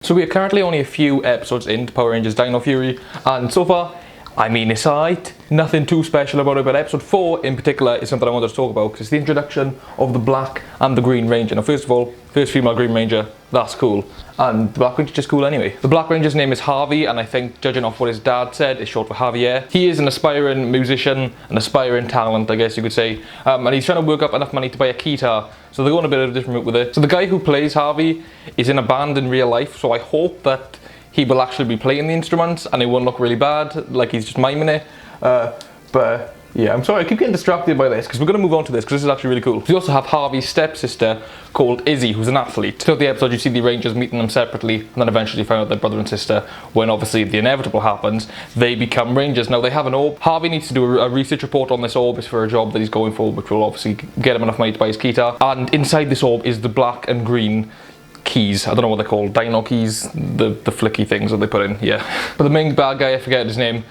So we are currently only a few episodes into Power Rangers Dino Fury, and so far, I mean, it's alright. Nothing too special about it, but episode 4 in particular is something I wanted to talk about because it's the introduction of the Black and the Green Ranger. Now, first of all, first female Green Ranger, that's cool. And the Black Ranger's just cool anyway. The Black Ranger's name is Javi, and I think, judging off what his dad said, it's short for Javier. He is an aspiring musician, an aspiring talent, I guess you could say. And he's trying to work up enough money to buy a guitar, so they're going a bit of a different route with it. So the guy who plays Javi is in a band in real life, so I hope that he will actually be playing the instruments and it won't look really bad, like he's just miming it. But yeah, I'm sorry, I keep getting distracted by this because we're going to move on to this because this is actually really cool. We also have Javi's stepsister called Izzy, who's an athlete. Throughout the episode, you see the Rangers meeting them separately and then eventually find out they're brother and sister. When obviously the inevitable happens, they become Rangers. Now they have an orb. Javi needs to do a research report on this orb. It's for a job that he's going for, which will obviously get him enough money to buy his guitar. And inside this orb is the black and green keys. I don't know what they're called, dino keys, the flicky things that they put in, yeah. But the main bad guy, I forget his name,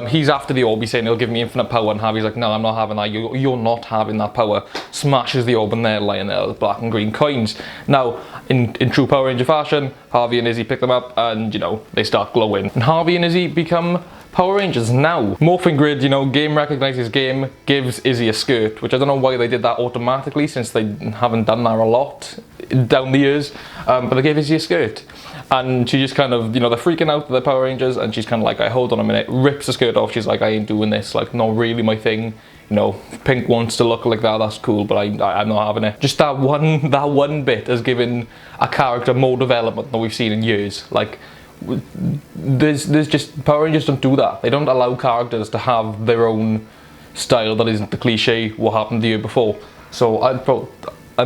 he's after the orb. He's saying he'll give me infinite power, and Javi's like, no, I'm not having that, you're not having that power. Smashes the orb and they're lying there with black and green coins. Now, in true Power Ranger fashion, Javi and Izzy pick them up and, you know, they start glowing. And Javi and Izzy become Power Rangers now. Morphing grid, you know, game recognizes game, gives Izzy a skirt, which I don't know why they did that automatically since they haven't done that a lot down the years, but they gave Izzy a skirt. And she just kind of, you know, they're freaking out, the Power Rangers, and she's kind of like, hold on a minute, rips the skirt off. She's like, I ain't doing this, like, not really my thing. You know, Pink wants to look like that, that's cool, but I'm not having it. Just that one bit has given a character more development than we've seen in years. Like, there's just, Power Rangers don't do that. They don't allow characters to have their own style that isn't the cliche what happened the year before. So I'm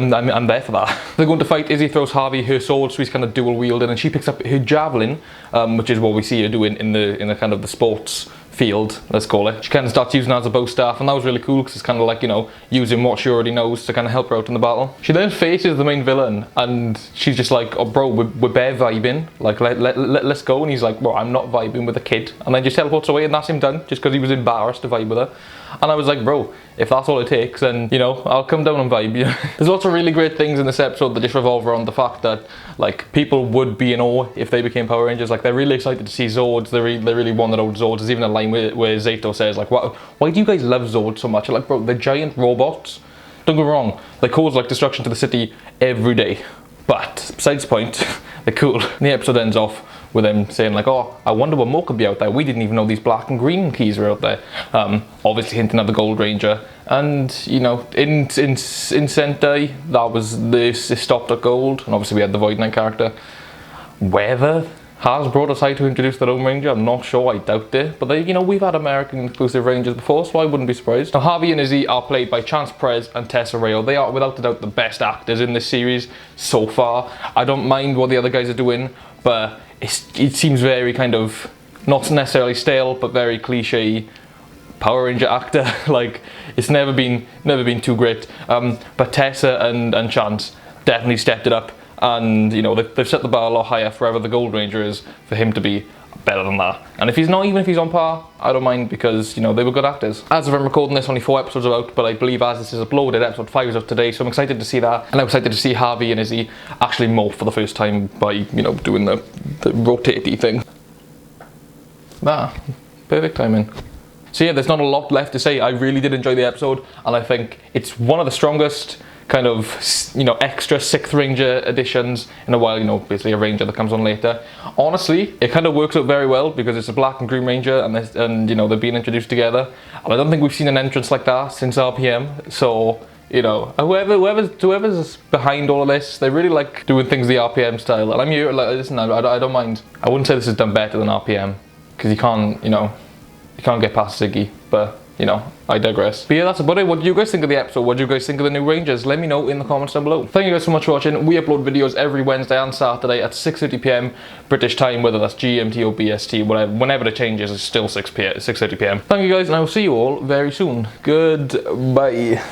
there for that. They're going to fight. Izzy throws Javi her sword, so he's kind of dual wielding, and she picks up her javelin, which is what we see her doing in the kind of the sports field, let's call it. She kind of starts using it as a bow staff, and that was really cool because it's kind of like, you know, using what she already knows to kind of help her out in the battle. She then faces the main villain, and she's just like, oh bro, we're bare vibing, like let's go. And he's like, bro, I'm not vibing with a kid, and then just teleports away, and that's him done, just because he was embarrassed to vibe with her. And I was like, bro, if that's all it takes, then, you know, I'll come down and vibe. There's lots of really great things in this episode that just revolve around the fact that, like, people would be in awe if they became Power Rangers. Like, they're really excited to see Zords. They really wanted old Zords. There's even a line where Zato says, like, why do you guys love Zords so much? I'm like, bro, they're giant robots. Don't get me wrong, they cause, like, destruction to the city every day. But, besides the point, they're cool. And the episode ends off with them saying like, oh, I wonder what more could be out there. We didn't even know these black and green keys were out there. Obviously hinting at the Gold Ranger. And, you know, in Sentai, that was this stopped at gold. And obviously we had the Void Knight character. Whether has brought aside to introduce the Lone Ranger, I'm not sure, I doubt it. But, you know, we've had American exclusive Rangers before, so I wouldn't be surprised. Now, Javi and Izzy are played by Chance Perez and Tessa Rayo. They are, without a doubt, the best actors in this series so far. I don't mind what the other guys are doing, but it seems very kind of, not necessarily stale, but very cliche Power Ranger actor. Like, it's never been too great. But Tessa and Chance definitely stepped it up. And, you know, they've set the bar a lot higher for whoever the Gold Ranger is, for him to be better than that. And if he's not, even if he's on par, I don't mind because, you know, they were good actors. As of I'm recording this, only 4 episodes are out, but I believe as this is uploaded, episode 5 is out today, so I'm excited to see that. And I'm excited to see Javi and Izzy actually morph for the first time by, you know, doing the rotatey thing. Perfect timing. So yeah, there's not a lot left to say. I really did enjoy the episode, and I think it's one of the strongest kind of, you know, extra 6th Ranger editions in a while. You know, basically a Ranger that comes on later. Honestly, it kind of works out very well because it's a Black and Green Ranger, and you know, they're being introduced together. And I don't think we've seen an entrance like that since RPM. So, you know, whoever's behind all of this, they really like doing things the RPM style. And I'm here, like, listen, I don't mind. I wouldn't say this is done better than RPM because you can't, you know, you can't get past Ziggy, but, you know, I digress. But yeah, that's about it. What do you guys think of the episode? What do you guys think of the new Rangers? Let me know in the comments down below. Thank you guys so much for watching. We upload videos every Wednesday and Saturday at 6:30 PM British time, whether that's GMT or BST, whatever. Whenever it changes, it's still 6:30 PM. Thank you guys, and I will see you all very soon. Goodbye.